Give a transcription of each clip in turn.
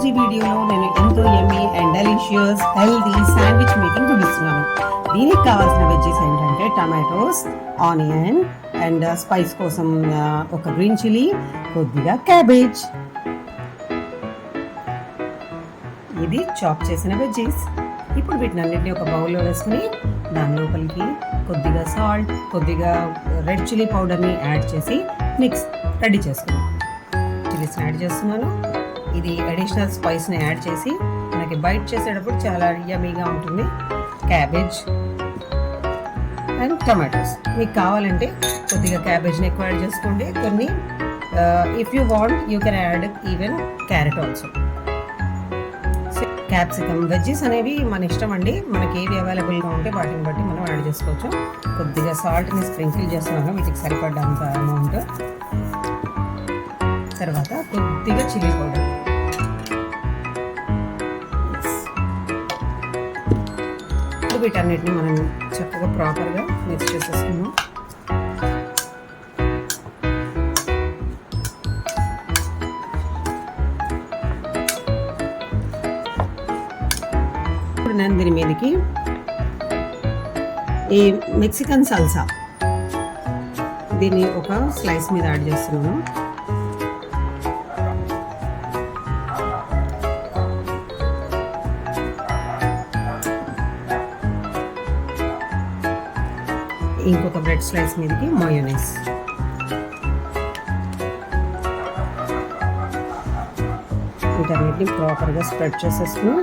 ఈరోజు ఈ వీడియోలో నేను ఎంతో యమ్మీ and delicious healthy sandwich making చూపిస్తున్నాను. దీనికి కావాల్సిన వెజ్జెస్ ఏంటంటే టమాటోస్, ఆనియన్ అండ్ స్పైస్ కోసం ఒక గ్రీన్ చిల్లీ, కొద్దిగా క్యాబేజ్. ఇది చాప్ చేసిన వెజ్జెస్. ఇప్పుడు వీటినన్నింటినీ ఒక బౌల్లో వేసుకుని దాని లోపలికి కొద్దిగా సాల్ట్, కొద్దిగా రెడ్ చిల్లీ పౌడర్ని యాడ్ చేసి మిక్స్ రెడీ చేసుకున్నాను. చిల్లీస్ని యాడ్ చేస్తున్నాను. ఇది అడిషనల్ స్పైస్ని యాడ్ చేసి మనకి బైట్ చేసేటప్పుడు చాలా యమ్మీగా ఉంటుంది. Cabbage and tomatoes. మీకు కావాలంటే కొద్దిగా క్యాబేజ్ని ఎక్కువ యాడ్ చేసుకోండి. కొన్ని if you want you can add even carrot also. Capsicum, veggies అనేవి మన ఇష్టం అండి. మనకి ఏవి అవైలబుల్గా ఉంటే వాటిని బట్టి మనం యాడ్ చేసుకోవచ్చు. కొద్దిగా సాల్ట్ని స్ప్రింకిల్ చేస్తున్నాను వీటికి సరిపడ్డంత అమౌంట్. తర్వాత కొద్దిగా చిల్లీ పౌడర్. వీటన్నిటిని మనం చక్కగా ప్రాపర్గా మిక్స్ చేసేసుకున్నాం. ఇప్పుడు నేను దీని మీదకి ఈ మెక్సికన్ సల్సా దీన్ని ఒక స్లైస్ మీద యాడ్ చేస్తున్నాను. ఇంకొక బ్రెడ్ స్లైస్ మీదకి మయోనైస్. వీటన్నిటిని ప్రాపర్గా స్ప్రెడ్ చేసేసుకుని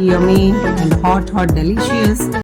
yummy and hot delicious